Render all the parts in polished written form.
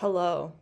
Hello.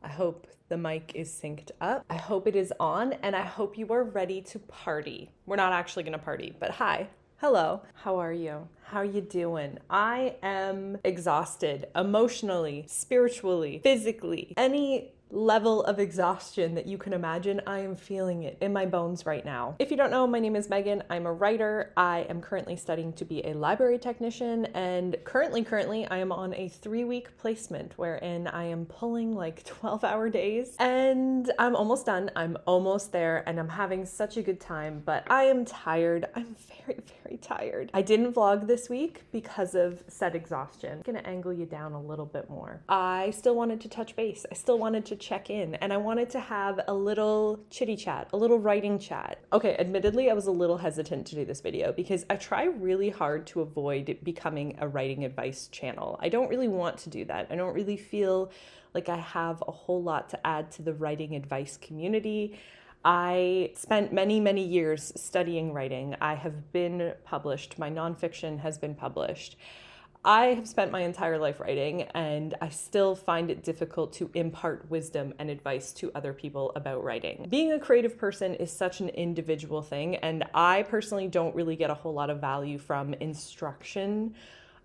I hope the mic is synced up. I hope it is on, and I hope you are ready to party. We're not actually gonna party, but hi. Hello. How are you? How you doing? I am exhausted emotionally, spiritually, physically. Any level of exhaustion that you can imagine, I am feeling it in my bones right now. If you don't know, my name is Megan. I'm a writer. I am currently studying to be a library technician, and currently I am on a 3-week placement wherein I am pulling like 12-hour days, and I'm almost done. I'm almost there, and I'm having such a good time, but I am tired. I'm very tired. I didn't vlog this week because of said exhaustion. I'm gonna angle you down a little bit more. I still wanted to touch base. I still wanted to check in, and I wanted to have a little chitty chat, a little writing chat. Okay, admittedly, I was a little hesitant to do this video because I try really hard to avoid becoming a writing advice channel. I don't really want to do that. I don't really feel like I have a whole lot to add to the writing advice community. I spent many years studying writing. I have been published. My nonfiction has been published. I have spent my entire life writing, and I still find it difficult to impart wisdom and advice to other people about writing. Being a creative person is such an individual thing, and I personally don't really get a whole lot of value from instruction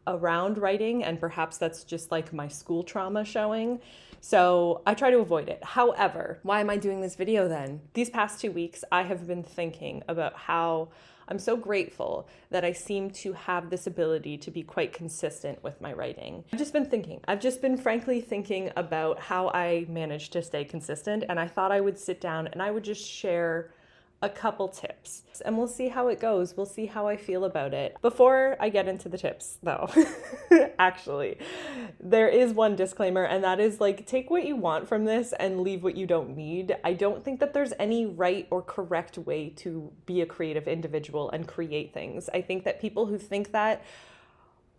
around writing, and perhaps that's just like my school trauma showing. So I try to avoid it. However, why am I doing this video then? These past 2 weeks, I have been thinking about how I'm so grateful that I seem to have this ability to be quite consistent with my writing. I've just been frankly thinking about how I manage to stay consistent, and I thought I would sit down and I would just share a couple tips, and we'll see how it goes. We'll see how I feel about it. Before I get into the tips though, actually, there is one disclaimer, and that is like, take what you want from this and leave what you don't need. I don't think that there's any right or correct way to be a creative individual and create things. I think that people who think that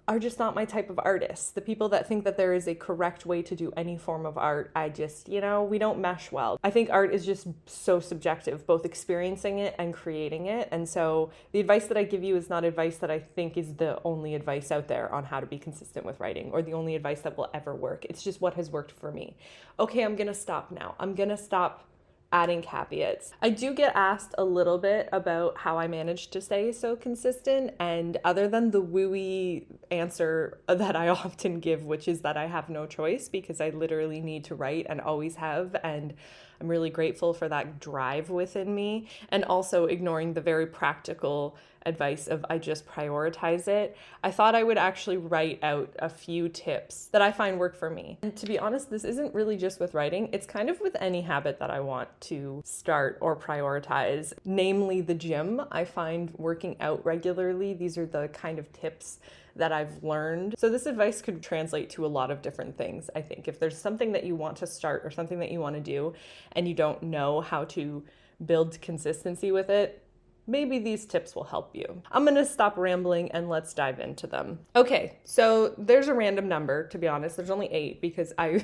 are just not my type of artists. The people that think that there is a correct way to do any form of art, I just, we don't mesh well. I think art is just so subjective, both experiencing it and creating it. And so the advice that I give you is not advice that I think is the only advice out there on how to be consistent with writing, or the only advice that will ever work. It's just what has worked for me. Okay, I'm gonna stop now. I'm gonna stop adding caveats. I do get asked a little bit about how I managed to stay so consistent, and other than the wooey answer that I often give, which is that I have no choice because I literally need to write and always have, and I'm really grateful for that drive within me, and also ignoring the very practical advice of I just prioritize it, I thought I would actually write out a few tips that I find work for me. And to be honest, this isn't really just with writing, it's kind of with any habit that I want to start or prioritize, namely the gym. I find working out regularly, these are the kind of tips that I've learned. So this advice could translate to a lot of different things, I think. If there's something that you want to start or something that you want to do and you don't know how to build consistency with it, maybe these tips will help you. I'm gonna stop rambling and let's dive into them. Okay, so there's a random number, to be honest. There's only 8 because I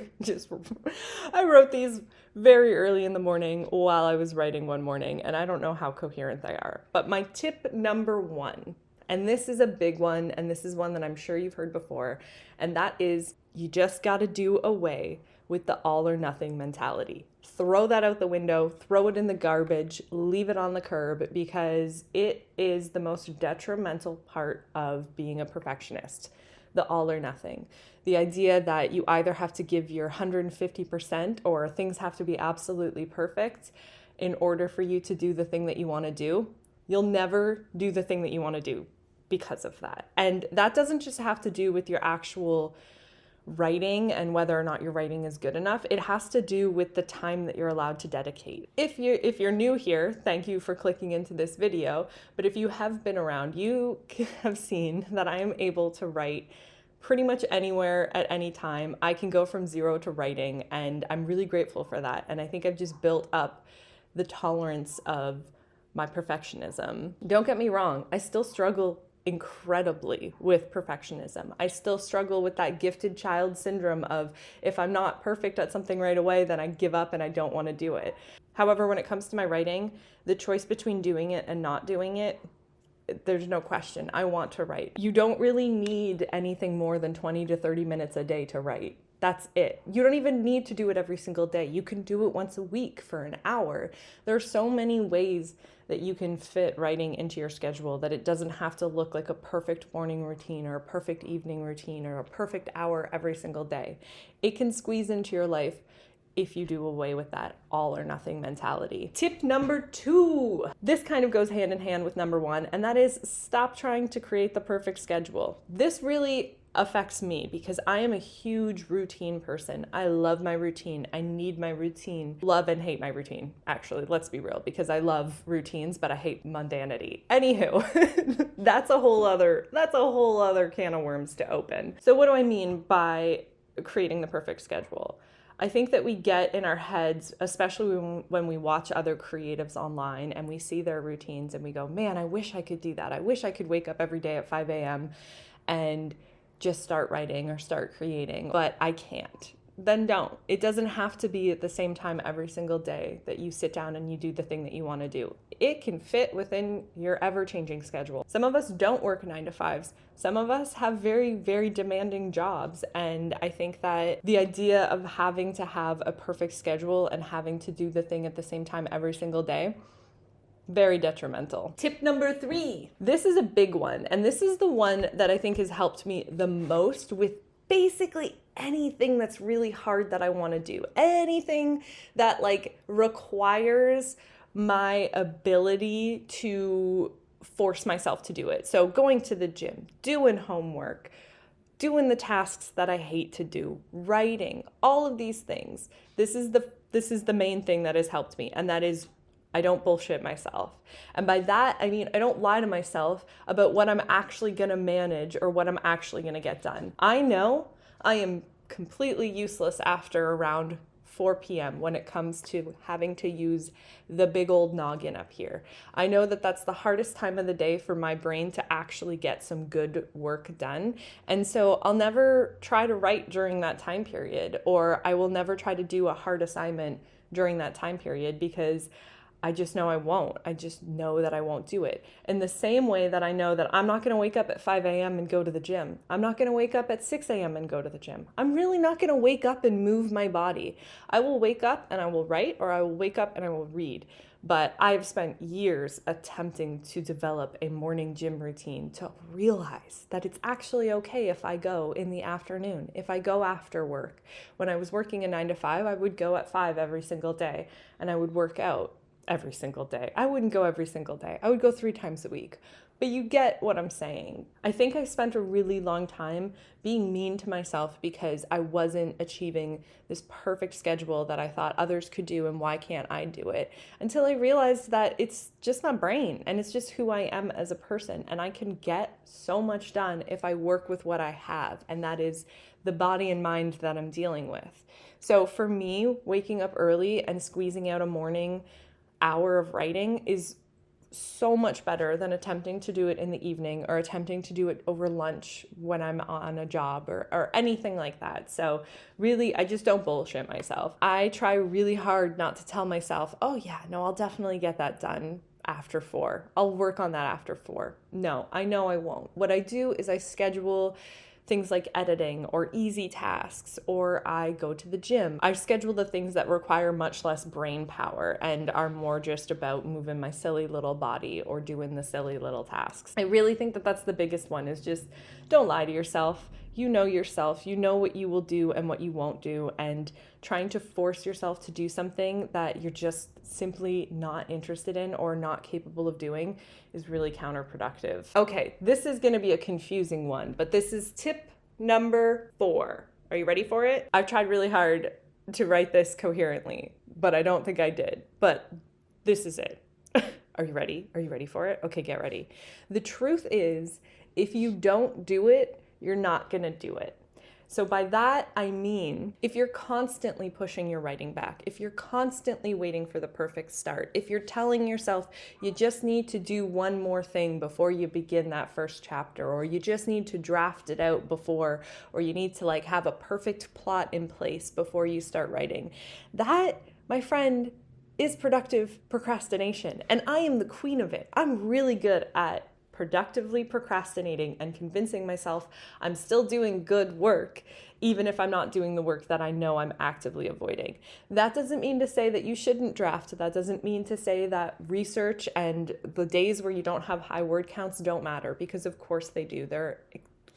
wrote these very early in the morning while I was writing one morning, and I don't know how coherent they are. But my tip number 1, and this is a big one, and this is one that I'm sure you've heard before, and that is you just gotta do away with the all or nothing mentality. Throw that out the window, throw it in the garbage, leave it on the curb, because it is the most detrimental part of being a perfectionist, the all or nothing. The idea that you either have to give your 150% or things have to be absolutely perfect in order for you to do the thing that you want to do. You'll never do the thing that you want to do because of that. And that doesn't just have to do with your actual writing and whether or not your writing is good enough. It has to do with the time that you're allowed to dedicate. If you're new here, thank you for clicking into this video. But if you have been around, you have seen that I am able to write pretty much anywhere at any time. I can go from 0 to writing, and I'm really grateful for that. And I think I've just built up the tolerance of my perfectionism. Don't get me wrong, I still struggle incredibly with perfectionism. I still struggle with that gifted child syndrome of if I'm not perfect at something right away, then I give up and I don't want to do it. However, when it comes to my writing, the choice between doing it and not doing it there's no question. I want to write. You don't really need anything more than 20 to 30 minutes a day to write. That's it. You don't even need to do it every single day. You can do it once a week for an hour. There are so many ways that you can fit writing into your schedule that it doesn't have to look like a perfect morning routine or a perfect evening routine or a perfect hour every single day. It can squeeze into your life if you do away with that all or nothing mentality. Tip number 2. This kind of goes hand in hand with number 1, and that is stop trying to create the perfect schedule. This really affects me because I am a huge routine person. I love my routine. I need my routine. Love and hate my routine. Actually, let's be real, because I love routines, but I hate mundanity. Anywho, that's a whole other can of worms to open. So what do I mean by creating the perfect schedule? I think that we get in our heads, especially when we watch other creatives online and we see their routines and we go, man, I wish I could do that. I wish I could wake up every day at 5 a.m. and just start writing or start creating, but I can't. Then don't. It doesn't have to be at the same time every single day that you sit down and you do the thing that you want to do. It can fit within your ever-changing schedule. Some of us don't work 9 to 5s. Some of us have very, very demanding jobs. And I think that the idea of having to have a perfect schedule and having to do the thing at the same time every single day, very detrimental. Tip number 3. This is a big one. And this is the one that I think has helped me the most with basically anything that's really hard that I want to do. Anything that requires my ability to force myself to do it. So going to the gym, doing homework, doing the tasks that I hate to do, writing, all of these things. This is the main thing that has helped me, and that is I don't bullshit myself. And by that, I mean, I don't lie to myself about what I'm actually going to manage or what I'm actually going to get done. I know I am completely useless after around 4 p.m. when it comes to having to use the big old noggin up here. I know that that's the hardest time of the day for my brain to actually get some good work done. And so I'll never try to write during that time period, or I will never try to do a hard assignment during that time period because I just know I won't. I just know that I won't do it. In the same way that I know that I'm not going to wake up at 5 a.m. and go to the gym. I'm not going to wake up at 6 a.m. and go to the gym. I'm really not going to wake up and move my body. I will wake up and I will write, or I will wake up and I will read. But I've spent years attempting to develop a morning gym routine to realize that it's actually okay if I go in the afternoon, if I go after work. When I was working a 9 to 5, I would go at 5 every single day and I would work out every single day. I wouldn't go every single day. I would go 3 times a week. But you get what I'm saying. I think I spent a really long time being mean to myself because I wasn't achieving this perfect schedule that I thought others could do, and why can't I do it? Until I realized that it's just my brain and it's just who I am as a person, and I can get so much done if I work with what I have, and that is the body and mind that I'm dealing with. So for me, waking up early and squeezing out a morning hour of writing is so much better than attempting to do it in the evening or attempting to do it over lunch when I'm on a job or anything like that. So really, I just don't bullshit myself. I try really hard not to tell myself, oh yeah, no, I'll definitely get that done after 4. I'll work on that after 4. No, I know I won't. What I do is I schedule things like editing or easy tasks, or I go to the gym. I schedule the things that require much less brain power and are more just about moving my silly little body or doing the silly little tasks. I really think that that's the biggest one, is just don't lie to yourself. You know yourself, you know what you will do and what you won't do, and trying to force yourself to do something that you're just simply not interested in or not capable of doing is really counterproductive. Okay, this is going to be a confusing one, but this is tip number 4. Are you ready for it? I've tried really hard to write this coherently, but I don't think I did. But this is it. Are you ready? Are you ready for it? Okay, get ready. The truth is, if you don't do it, you're not going to do it. So by that, I mean, if you're constantly pushing your writing back, if you're constantly waiting for the perfect start, if you're telling yourself you just need to do one more thing before you begin that first chapter, or you just need to draft it out before, or you need to have a perfect plot in place before you start writing, that, my friend, is productive procrastination. And I am the queen of it. I'm really good at productively procrastinating and convincing myself I'm still doing good work, even if I'm not doing the work that I know I'm actively avoiding. That doesn't mean to say that you shouldn't draft. That doesn't mean to say that research and the days where you don't have high word counts don't matter, because of course they do. They're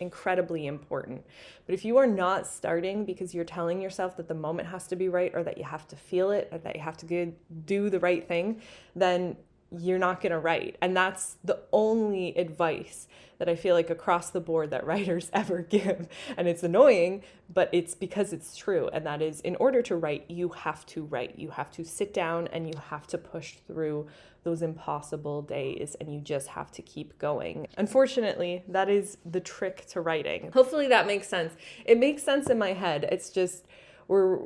incredibly important. But if you are not starting because you're telling yourself that the moment has to be right, or that you have to feel it, or that you have to do the right thing, then you're not going to write. And that's the only advice that I feel like across the board that writers ever give. And it's annoying, but it's because it's true. And that is, in order to write, you have to write. You have to sit down and you have to push through those impossible days, and you just have to keep going. Unfortunately, that is the trick to writing. Hopefully that makes sense. It makes sense in my head. It's just,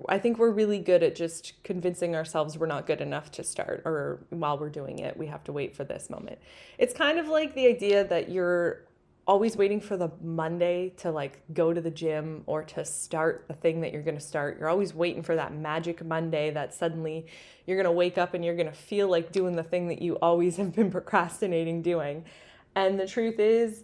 I think we're really good at just convincing ourselves we're not good enough to start, or while we're doing it, we have to wait for this moment. It's kind of like the idea that you're always waiting for the Monday to like go to the gym or to start the thing that you're going to start. You're always waiting for that magic Monday that suddenly you're going to wake up and you're going to feel like doing the thing that you always have been procrastinating doing. And the truth is,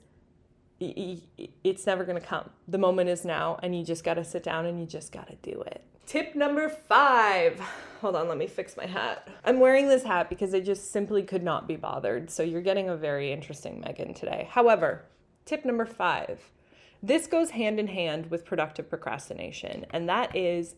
it's never going to come. The moment is now, and you just got to sit down and you just got to do it. Tip number 5. Hold on, let me fix my hat. I'm wearing this hat because I just simply could not be bothered. So you're getting a very interesting Megan today. However, tip number 5. This goes hand in hand with productive procrastination, and that is,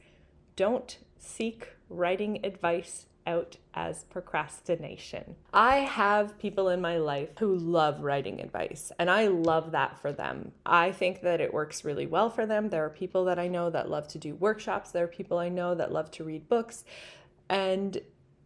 don't seek writing advice out as procrastination. I have people in my life who love writing advice, and I love that for them. I think that it works really well for them. There are people that I know that love to do workshops. There are people I know that love to read books, and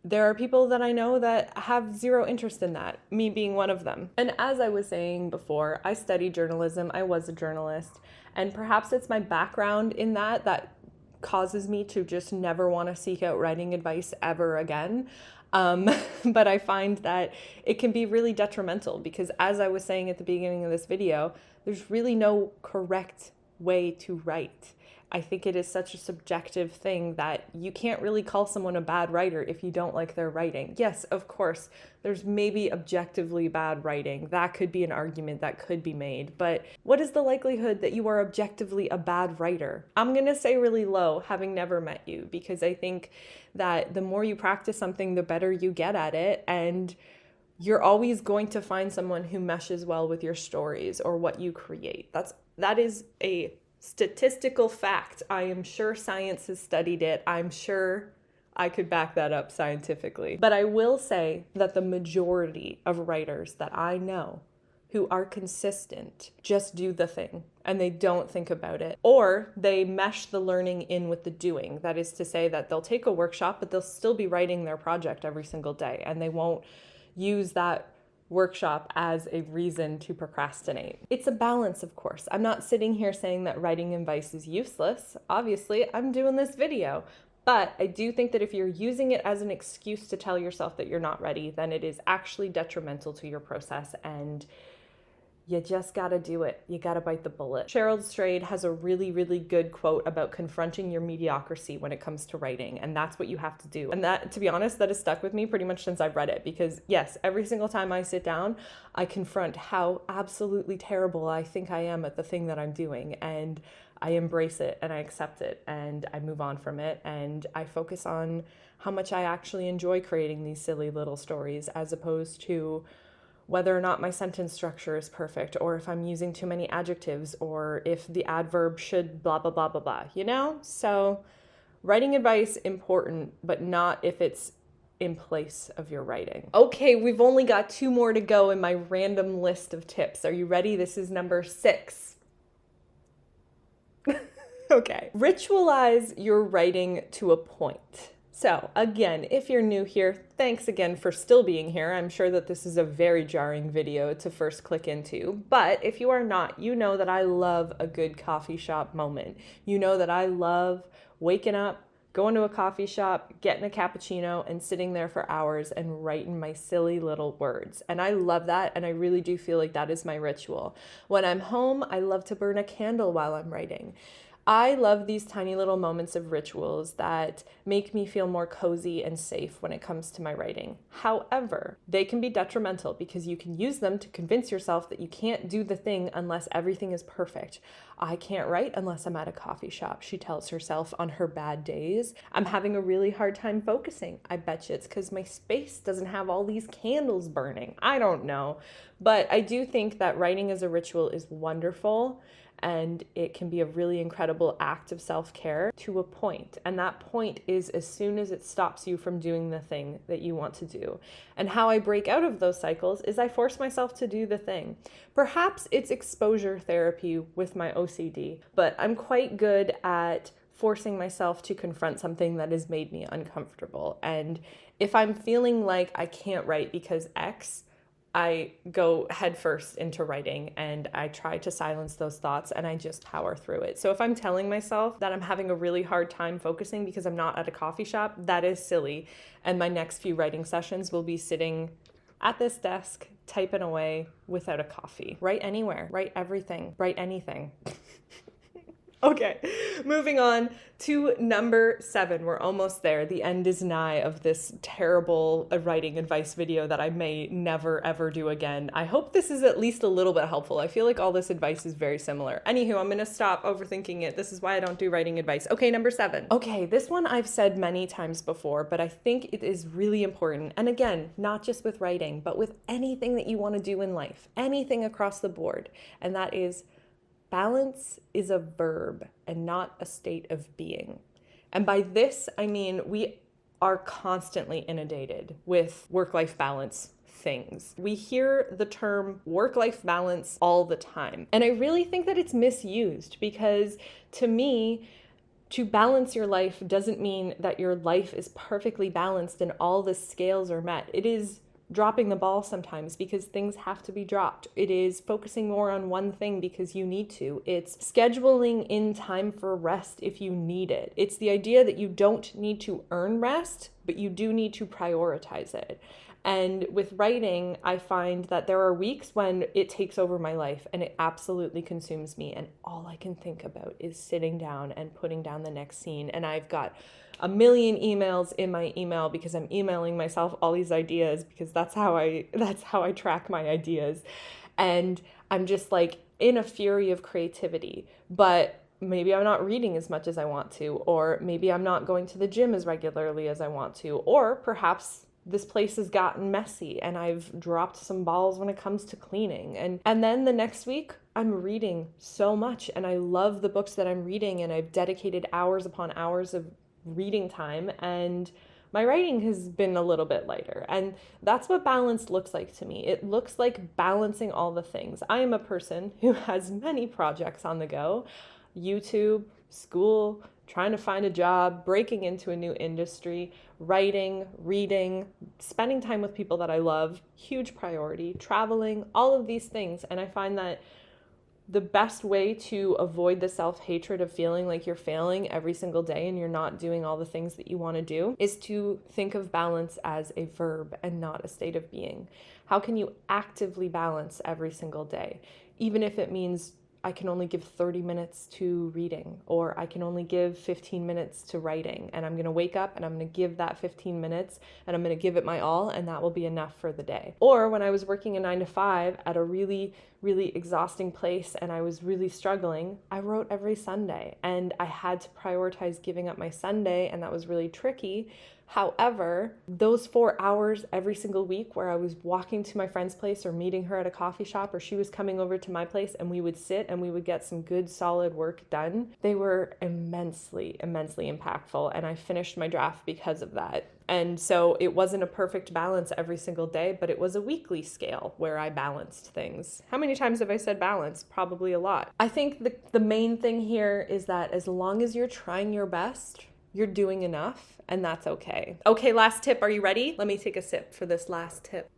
there are people that I know that have zero interest in that, me being one of them. And as I was saying before, I studied journalism. I was a journalist, and perhaps it's my background in that causes me to just never want to seek out writing advice ever again. But I find that it can be really detrimental, because as I was saying at the beginning of this video, there's really no correct way to write. I think it is such a subjective thing that you can't really call someone a bad writer if you don't like their writing. Yes, of course, there's maybe objectively bad writing. That could be an argument that could be made. But what is the likelihood that you are objectively a bad writer? I'm going to say really low, having never met you, because I think that the more you practice something, the better you get at it. And you're always going to find someone who meshes well with your stories or what you create. That is a statistical fact. I am sure science has studied it. I'm sure I could back that up scientifically. But I will say that the majority of writers that I know who are consistent just do the thing and they don't think about it. Or they mesh the learning in with the doing. That is to say that they'll take a workshop, but they'll still be writing their project every single day, and they won't use that workshop as a reason to procrastinate. It's a balance, of course. I'm not sitting here saying that writing advice is useless. Obviously, I'm doing this video. But I do think that if you're using it as an excuse to tell yourself that you're not ready, then it is actually detrimental to your process, and you just gotta do it. You gotta bite the bullet. Cheryl Strayed has a really, really good quote about confronting your mediocrity when it comes to writing, and that's what you have to do. And that, to be honest, that has stuck with me pretty much since I've read it, because yes, every single time I sit down, I confront how absolutely terrible I think I am at the thing that I'm doing, and I embrace it and I accept it and I move on from it, and I focus on how much I actually enjoy creating these silly little stories, as opposed to whether or not my sentence structure is perfect, or if I'm using too many adjectives, or if the adverb should blah, blah, blah, blah, blah, you know? So writing advice, important, but not if it's in place of your writing. Okay, we've only got 2 more to go in my random list of tips. Are you ready? This is number 6. Okay. Ritualize your writing to a point. So again, if you're new here, thanks again for still being here. I'm sure that this is a very jarring video to first click into, but if you are not, you know that I love a good coffee shop moment. You know that I love waking up, going to a coffee shop, getting a cappuccino, and sitting there for hours and writing my silly little words. And I love that, and I really do feel like that is my ritual. When I'm home, I love to burn a candle while I'm writing. I love these tiny little moments of rituals that make me feel more cozy and safe when it comes to my writing. However, they can be detrimental because you can use them to convince yourself that you can't do the thing unless everything is perfect. I can't write unless I'm at a coffee shop, she tells herself on her bad days. I'm having a really hard time focusing. I bet you it's because my space doesn't have all these candles burning. I don't know. But I do think that writing as a ritual is wonderful, and it can be a really incredible act of self-care to a point. And that point is as soon as it stops you from doing the thing that you want to do. And how I break out of those cycles is I force myself to do the thing. Perhaps it's exposure therapy with my OCD, but I'm quite good at forcing myself to confront something that has made me uncomfortable. And if I'm feeling like I can't write because X, I go headfirst into writing and I try to silence those thoughts and I just power through it. So if I'm telling myself that I'm having a really hard time focusing because I'm not at a coffee shop, that is silly. And my next few writing sessions will be sitting at this desk, typing away without a coffee. Write anywhere, write everything, write anything. Okay, moving on to number 7. We're almost there. The end is nigh of this terrible writing advice video that I may never ever do again. I hope this is at least a little bit helpful. I feel like all this advice is very similar. Anywho, I'm gonna stop overthinking it. This is why I don't do writing advice. Okay, number 7. Okay, this one I've said many times before, but I think it is really important. And again, not just with writing, but with anything that you want to do in life, anything across the board. And that is, balance is a verb and not a state of being. And by this, I mean we are constantly inundated with work-life balance things. We hear the term work-life balance all the time. And I really think that it's misused because to me, to balance your life doesn't mean that your life is perfectly balanced and all the scales are met. It is dropping the ball sometimes because things have to be dropped. It is focusing more on one thing because you need to. It's scheduling in time for rest if you need it. It's the idea that you don't need to earn rest, but you do need to prioritize it. And with writing, I find that there are weeks when it takes over my life and it absolutely consumes me. And all I can think about is sitting down and putting down the next scene. And I've got a million emails in my email because I'm emailing myself all these ideas because that's how I track my ideas. And I'm just like in a fury of creativity, but maybe I'm not reading as much as I want to, or maybe I'm not going to the gym as regularly as I want to, or perhaps this place has gotten messy and I've dropped some balls when it comes to cleaning. And then the next week I'm reading so much and I love the books that I'm reading and I've dedicated hours upon hours of reading time and my writing has been a little bit lighter. And that's what balance looks like to me. It looks like balancing all the things. I am a person who has many projects on the go: YouTube, school, trying to find a job, breaking into a new industry, writing, reading, spending time with people that I love, huge priority, traveling, all of these things. And I find that the best way to avoid the self-hatred of feeling like you're failing every single day and you're not doing all the things that you want to do is to think of balance as a verb and not a state of being. How can you actively balance every single day? Even if it means I can only give 30 minutes to reading, or I can only give 15 minutes to writing, and I'm going to wake up and I'm going to give that 15 minutes and I'm going to give it my all, and that will be enough for the day. Or when I was working a 9-to-5 at a really, really exhausting place and I was really struggling, I wrote every Sunday and I had to prioritize giving up my Sunday, and that was really tricky. However, those 4 hours every single week where I was walking to my friend's place or meeting her at a coffee shop, or she was coming over to my place and we would sit and we would get some good solid work done, they were immensely, immensely impactful. And I finished my draft because of that. And so it wasn't a perfect balance every single day, but it was a weekly scale where I balanced things. How many times have I said balance? Probably a lot. I think the main thing here is that as long as you're trying your best, you're doing enough, and that's okay. Okay, last tip. Are you ready? Let me take a sip for this last tip.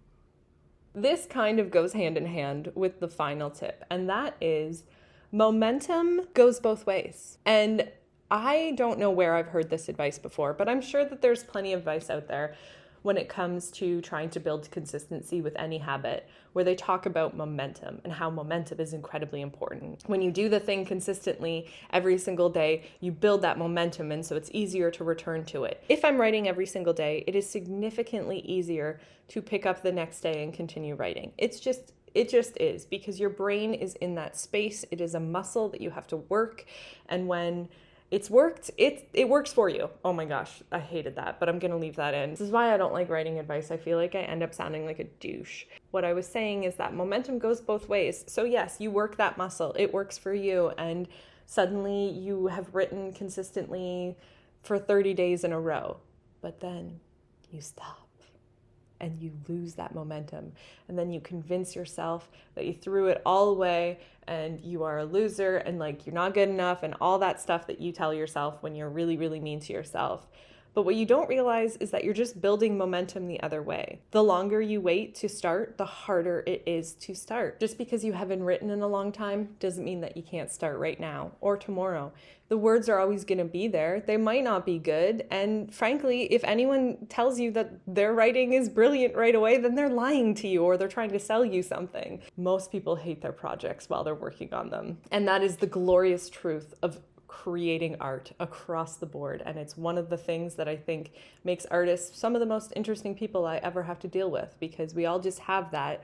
This kind of goes hand in hand with the final tip, and that is momentum goes both ways. And I don't know where I've heard this advice before, but I'm sure that there's plenty of advice out there. when it comes to trying to build consistency with any habit, where they talk about momentum and how momentum is incredibly important. When you do the thing consistently every single day, you build that momentum, and so it's easier to return to it. If I'm writing every single day, it is significantly easier to pick up the next day and continue writing. It just is, because your brain is in that space. It is a muscle that you have to work, and when it's worked, it works for you. Oh my gosh, I hated that, but I'm gonna leave that in. This is why I don't like writing advice. I feel like I end up sounding like a douche. What I was saying is that momentum goes both ways. So yes, you work that muscle, it works for you, and suddenly you have written consistently for 30 days in a row, but then you stop and you lose that momentum. And then you convince yourself that you threw it all away and you are a loser and like you're not good enough and all that stuff that you tell yourself when you're really, really mean to yourself. But what you don't realize is that you're just building momentum the other way. The longer you wait to start, the harder it is to start. Just because you haven't written in a long time doesn't mean that you can't start right now or tomorrow. The words are always going to be there. They might not be good. And frankly, if anyone tells you that their writing is brilliant right away, then they're lying to you or they're trying to sell you something. Most people hate their projects while they're working on them. And that is the glorious truth of creating art across the board. And it's one of the things that I think makes artists some of the most interesting people I ever have to deal with, because we all just have that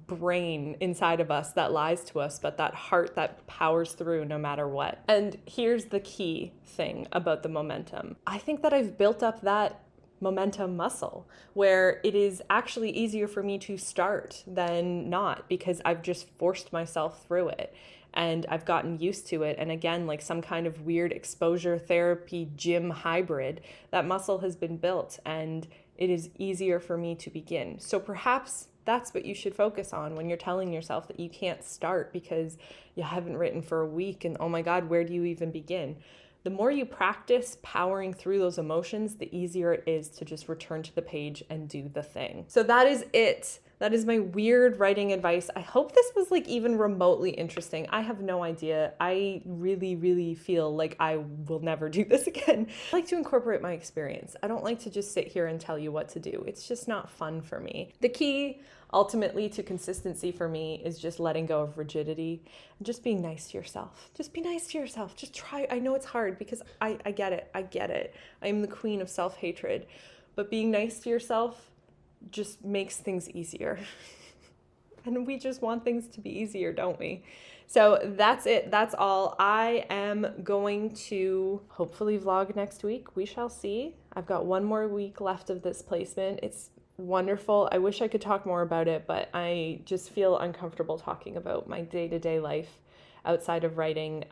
brain inside of us that lies to us, but that heart that powers through no matter what. And here's the key thing about the momentum. I think that I've built up that momentum muscle where it is actually easier for me to start than not, because I've just forced myself through it. And I've gotten used to it. And again, like some kind of weird exposure therapy gym hybrid, that muscle has been built and it is easier for me to begin. So perhaps that's what you should focus on when you're telling yourself that you can't start because you haven't written for a week and oh my God, where do you even begin? The more you practice powering through those emotions, the easier it is to just return to the page and do the thing. So that is it. That is my weird writing advice. I hope this was like even remotely interesting. I have no idea. I really, really feel like I will never do this again. I like to incorporate my experience. I don't like to just sit here and tell you what to do. It's just not fun for me. The key ultimately to consistency for me is just letting go of rigidity and just being nice to yourself. Just be nice to yourself. Just try. I know it's hard because I get it. I get it. I'm the queen of self-hatred. But being nice to yourself just makes things easier. And we just want things to be easier, don't we? So that's it. That's all. I am going to hopefully vlog next week. We shall see. I've got one more week left of this placement. It's wonderful. I wish I could talk more about it, but I just feel uncomfortable talking about my day-to-day life outside of writing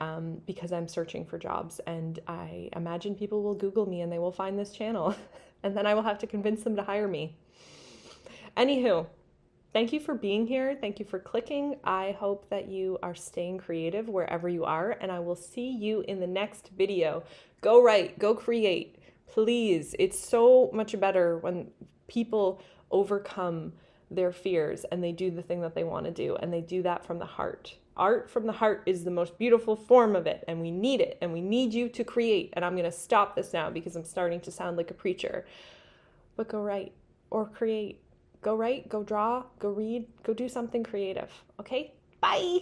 because I'm searching for jobs, and I imagine people will Google me and they will find this channel and then I will have to convince them to hire me. Anywho, thank you for being here. Thank you for clicking. I hope that you are staying creative wherever you are, and I will see you in the next video. Go write, go create, please. It's so much better when people overcome their fears and they do the thing that they want to do, and they do that from the heart. Art from the heart is the most beautiful form of it, and we need it, and we need you to create. And I'm going to stop this now because I'm starting to sound like a preacher. But go write or create. Go write, go draw, go read, go do something creative. Okay? Bye!